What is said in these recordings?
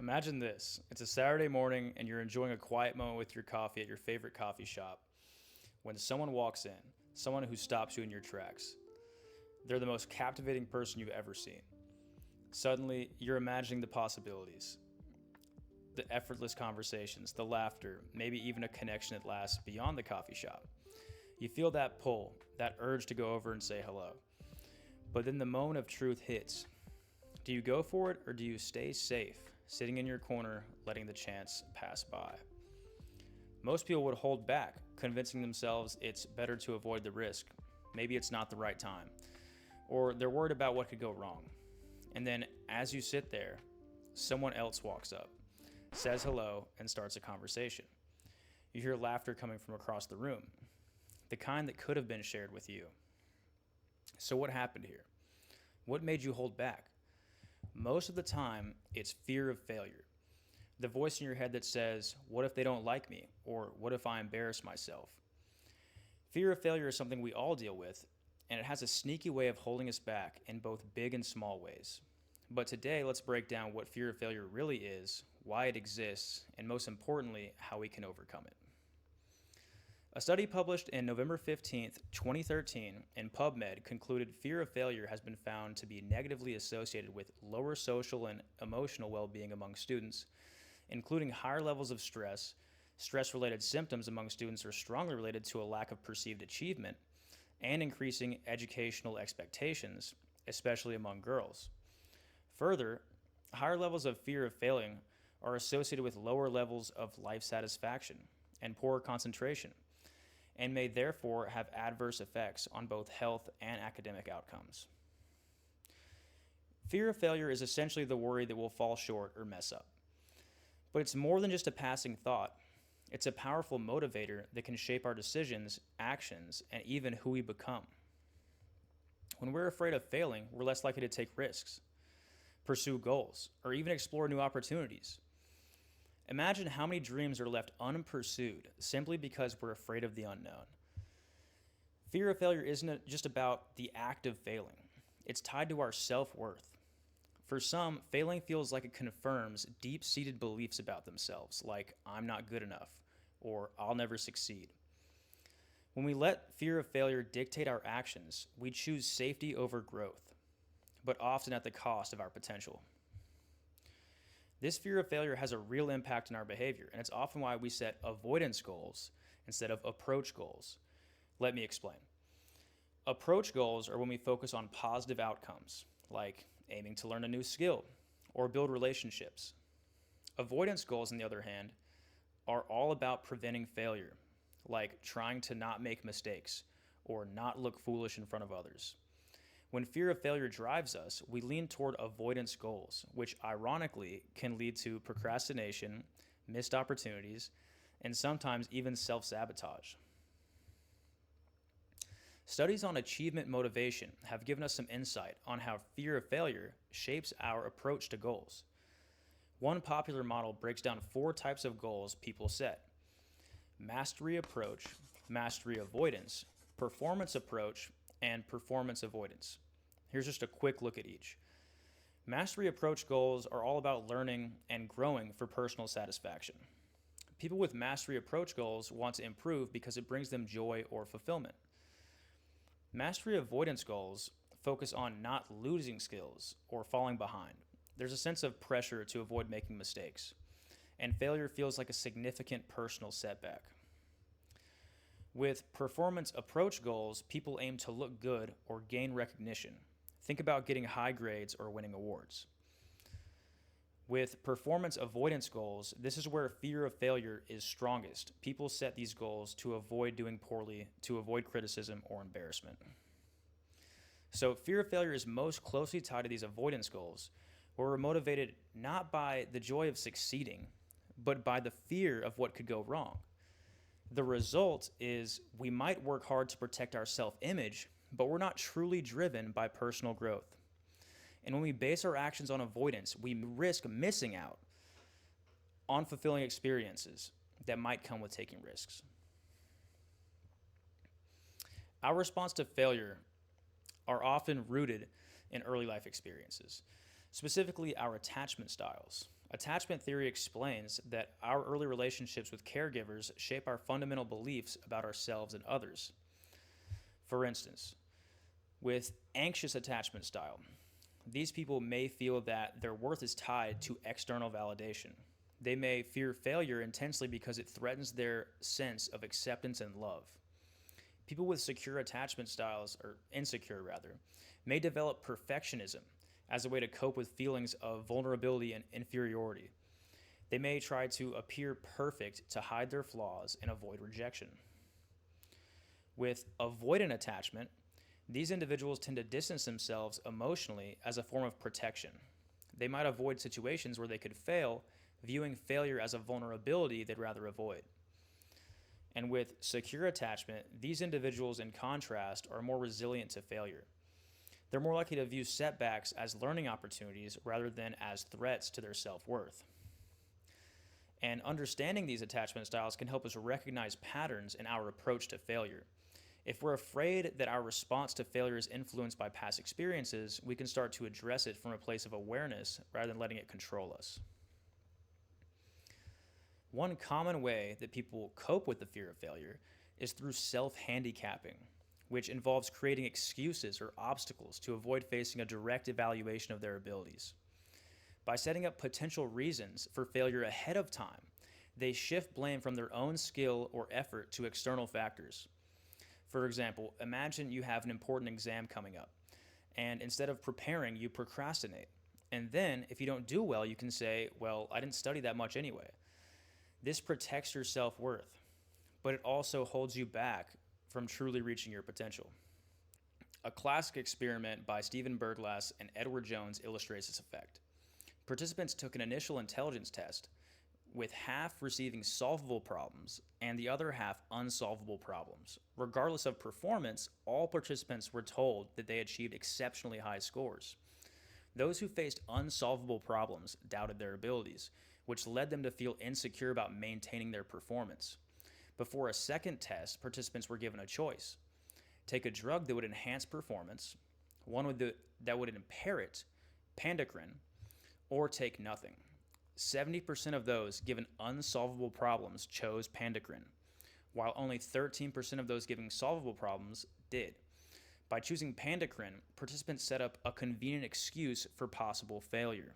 Imagine this. It's a Saturday morning and you're enjoying a quiet moment with your coffee at your favorite coffee shop when someone walks in, someone who stops you in your tracks. They're the most captivating person you've ever seen. Suddenly, you're imagining the possibilities, the effortless conversations, the laughter, maybe even a connection that lasts beyond the coffee shop. You feel that pull, that urge to go over and say hello. But then the moment of truth hits. Do you go for it or do you stay safe, sitting in your corner, letting the chance pass by? Most people would hold back, convincing themselves it's better to avoid the risk. Maybe it's not the right time. Or they're worried about what could go wrong. And then, as you sit there, someone else walks up, says hello, and starts a conversation. You hear laughter coming from across the room, the kind that could have been shared with you. So, what happened here? What made you hold back? Most of the time, it's fear of failure. The voice in your head that says, what if they don't like me? Or what if I embarrass myself? Fear of failure is something we all deal with, and it has a sneaky way of holding us back in both big and small ways. But today, let's break down what fear of failure really is, why it exists, and most importantly, how we can overcome it. A study published in November 15th, 2013 in PubMed concluded fear of failure has been found to be negatively associated with lower social and emotional well-being among students, including higher levels of stress. Stress-related symptoms among students are strongly related to a lack of perceived achievement and increasing educational expectations, especially among girls. Further, higher levels of fear of failing are associated with lower levels of life satisfaction and poorer concentration, and may therefore have adverse effects on both health and academic outcomes. Fear of failure is essentially the worry that we'll fall short or mess up. But it's more than just a passing thought. It's a powerful motivator that can shape our decisions, actions, and even who we become. When we're afraid of failing, we're less likely to take risks, pursue goals, or even explore new opportunities. Imagine how many dreams are left unpursued simply because we're afraid of the unknown. Fear of failure isn't just about the act of failing. It's tied to our self-worth. For some, failing feels like it confirms deep-seated beliefs about themselves, like I'm not good enough, or I'll never succeed. When we let fear of failure dictate our actions, we choose safety over growth, but often at the cost of our potential. This fear of failure has a real impact on our behavior, and it's often why we set avoidance goals instead of approach goals. Let me explain. Approach goals are when we focus on positive outcomes, like aiming to learn a new skill or build relationships. Avoidance goals, on the other hand, are all about preventing failure, like trying to not make mistakes or not look foolish in front of others. When fear of failure drives us, we lean toward avoidance goals, which ironically can lead to procrastination, missed opportunities, and sometimes even self-sabotage. Studies on achievement motivation have given us some insight on how fear of failure shapes our approach to goals. One popular model breaks down 4 types of goals people set: mastery approach, mastery avoidance, performance approach, and performance avoidance. Here's just a quick look at each. Mastery approach goals are all about learning and growing for personal satisfaction. People with mastery approach goals want to improve because it brings them joy or fulfillment. Mastery avoidance goals focus on not losing skills or falling behind. There's a sense of pressure to avoid making mistakes, and failure feels like a significant personal setback. With performance approach goals, people aim to look good or gain recognition. Think about getting high grades or winning awards. With performance avoidance goals, this is where fear of failure is strongest. People set these goals to avoid doing poorly, to avoid criticism or embarrassment. So fear of failure is most closely tied to these avoidance goals, where we're motivated not by the joy of succeeding, but by the fear of what could go wrong. The result is we might work hard to protect our self-image, but we're not truly driven by personal growth. And when we base our actions on avoidance, we risk missing out on fulfilling experiences that might come with taking risks. Our response to failure are often rooted in early life experiences. specifically our attachment styles. Attachment theory explains that our early relationships with caregivers shape our fundamental beliefs about ourselves and others. For instance, with anxious attachment style, these people may feel that their worth is tied to external validation. They may fear failure intensely because it threatens their sense of acceptance and love. People with secure attachment styles, or insecure rather, may develop perfectionism as a way to cope with feelings of vulnerability and inferiority. They may try to appear perfect to hide their flaws and avoid rejection. With avoidant attachment, these individuals tend to distance themselves emotionally as a form of protection. They might avoid situations where they could fail, viewing failure as a vulnerability they'd rather avoid. And with secure attachment, these individuals, in contrast, are more resilient to failure. They're more likely to view setbacks as learning opportunities rather than as threats to their self-worth. And understanding these attachment styles can help us recognize patterns in our approach to failure. If we're afraid that our response to failure is influenced by past experiences, we can start to address it from a place of awareness rather than letting it control us. One common way that people cope with the fear of failure is through self-handicapping, which involves creating excuses or obstacles to avoid facing a direct evaluation of their abilities. By setting up potential reasons for failure ahead of time, they shift blame from their own skill or effort to external factors. For example, imagine you have an important exam coming up, and instead of preparing, you procrastinate. And then, if you don't do well, you can say, well, I didn't study that much anyway. This protects your self-worth, but it also holds you back from truly reaching your potential. A classic experiment by Stephen Berglass and Edward Jones illustrates this effect. Participants took an initial intelligence test, with half receiving solvable problems and the other half unsolvable problems. Regardless of performance, all participants were told that they achieved exceptionally high scores. Those who faced unsolvable problems doubted their abilities, which led them to feel insecure about maintaining their performance. Before a second test, participants were given a choice. Take a drug that would enhance performance, one that would impair it, pandacrine, or take nothing. 70% of those given unsolvable problems chose pandacrine, while only 13% of those given solvable problems did. By choosing pandacrine, participants set up a convenient excuse for possible failure.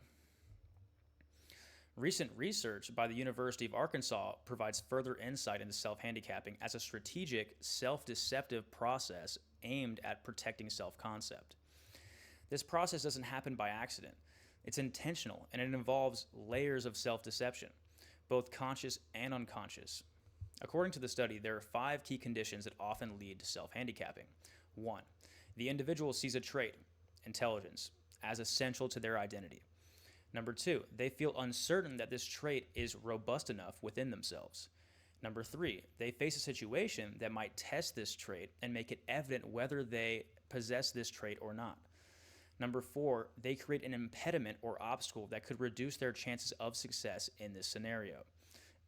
Recent research by the University of Arkansas provides further insight into self-handicapping as a strategic, self-deceptive process aimed at protecting self-concept. This process doesn't happen by accident. It's intentional, and it involves layers of self-deception, both conscious and unconscious. According to the study, there are 5 key conditions that often lead to self-handicapping. 1. The individual sees a trait, intelligence, as essential to their identity. Number 2, they feel uncertain that this trait is robust enough within themselves. Number 3, they face a situation that might test this trait and make it evident whether they possess this trait or not. Number 4, they create an impediment or obstacle that could reduce their chances of success in this scenario.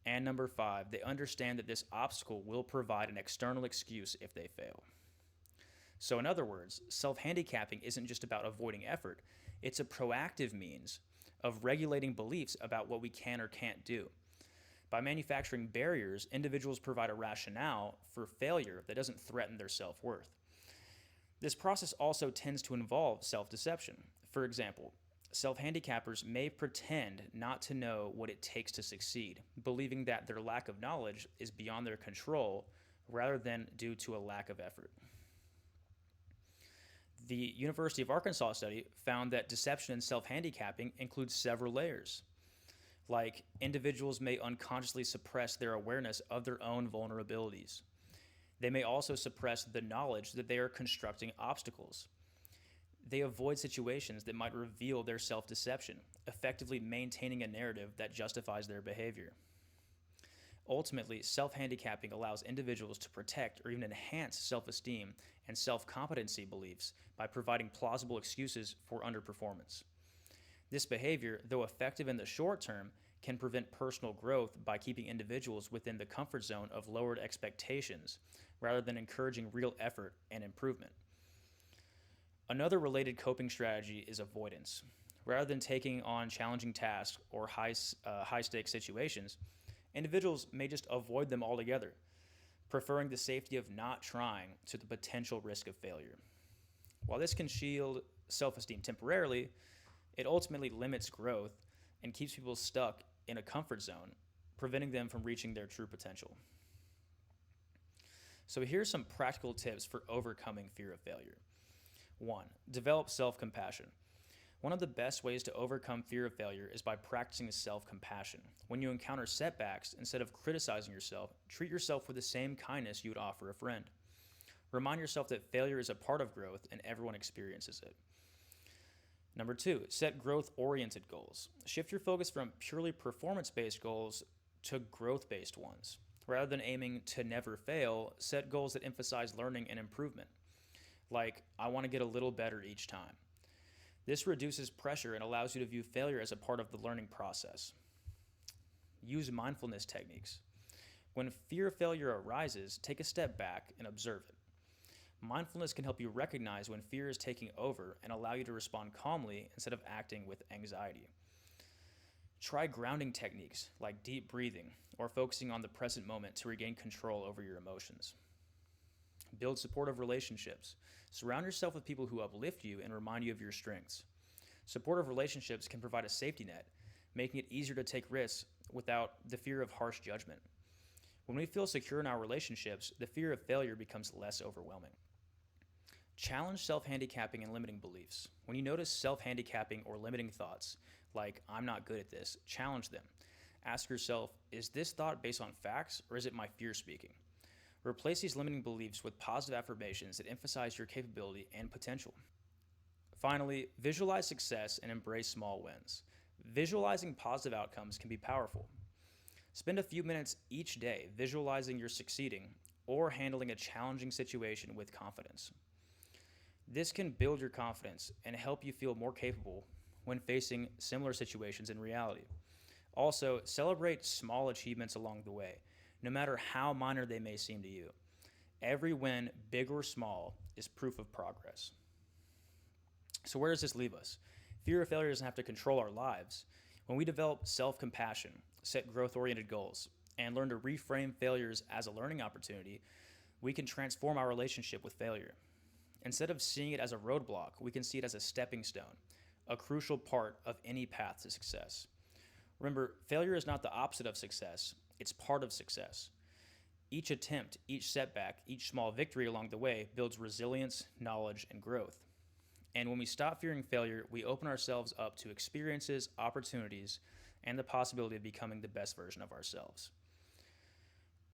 And number 5, they understand that this obstacle will provide an external excuse if they fail. So in other words, self-handicapping isn't just about avoiding effort, it's a proactive means of regulating beliefs about what we can or can't do. By manufacturing barriers, individuals provide a rationale for failure that doesn't threaten their self-worth. This process also tends to involve self-deception. For example, self-handicappers may pretend not to know what it takes to succeed, believing that their lack of knowledge is beyond their control rather than due to a lack of effort. The University of Arkansas study found that deception and self-handicapping includes several layers. Like, individuals may unconsciously suppress their awareness of their own vulnerabilities. They may also suppress the knowledge that they are constructing obstacles. They avoid situations that might reveal their self-deception, effectively maintaining a narrative that justifies their behavior. Ultimately, self-handicapping allows individuals to protect or even enhance self-esteem and self-competency beliefs by providing plausible excuses for underperformance. This behavior, though effective in the short term, can prevent personal growth by keeping individuals within the comfort zone of lowered expectations, rather than encouraging real effort and improvement. Another related coping strategy is avoidance. Rather than taking on challenging tasks or high stakes situations, individuals may just avoid them altogether, preferring the safety of not trying to the potential risk of failure. While this can shield self esteem temporarily, it ultimately limits growth and keeps people stuck in a comfort zone, preventing them from reaching their true potential. So, here's some practical tips for overcoming fear of failure. 1. Develop self compassion. One of the best ways to overcome fear of failure is by practicing self compassion. When you encounter setbacks, instead of criticizing yourself, treat yourself with the same kindness you would offer a friend. Remind yourself that failure is a part of growth and everyone experiences it. Number 2, set growth oriented goals. Shift your focus from purely performance based goals to growth based ones. Rather than aiming to never fail, set goals that emphasize learning and improvement. Like, I want to get a little better each time. This reduces pressure and allows you to view failure as a part of the learning process. Use mindfulness techniques. When fear of failure arises, take a step back and observe it. Mindfulness can help you recognize when fear is taking over and allow you to respond calmly instead of acting with anxiety. Try grounding techniques like deep breathing or focusing on the present moment to regain control over your emotions. Build supportive relationships. Surround yourself with people who uplift you and remind you of your strengths. Supportive relationships can provide a safety net, making it easier to take risks without the fear of harsh judgment. When we feel secure in our relationships, the fear of failure becomes less overwhelming. Challenge self-handicapping and limiting beliefs. When you notice self-handicapping or limiting thoughts, like, I'm not good at this, challenge them. Ask yourself, is this thought based on facts or is it my fear speaking? Replace these limiting beliefs with positive affirmations that emphasize your capability and potential. Finally, visualize success and embrace small wins. Visualizing positive outcomes can be powerful. Spend a few minutes each day visualizing you're succeeding or handling a challenging situation with confidence. This can build your confidence and help you feel more capable when facing similar situations in reality. Also, celebrate small achievements along the way, no matter how minor they may seem to you. Every win, big or small, is proof of progress. So where does this leave us? Fear of failure doesn't have to control our lives. When we develop self-compassion, set growth-oriented goals, and learn to reframe failures as a learning opportunity, we can transform our relationship with failure. Instead of seeing it as a roadblock, we can see it as a stepping stone, a crucial part of any path to success. Remember, failure is not the opposite of success, it's part of success. Each attempt, each setback, each small victory along the way builds resilience, knowledge, and growth. And when we stop fearing failure, we open ourselves up to experiences, opportunities, and the possibility of becoming the best version of ourselves.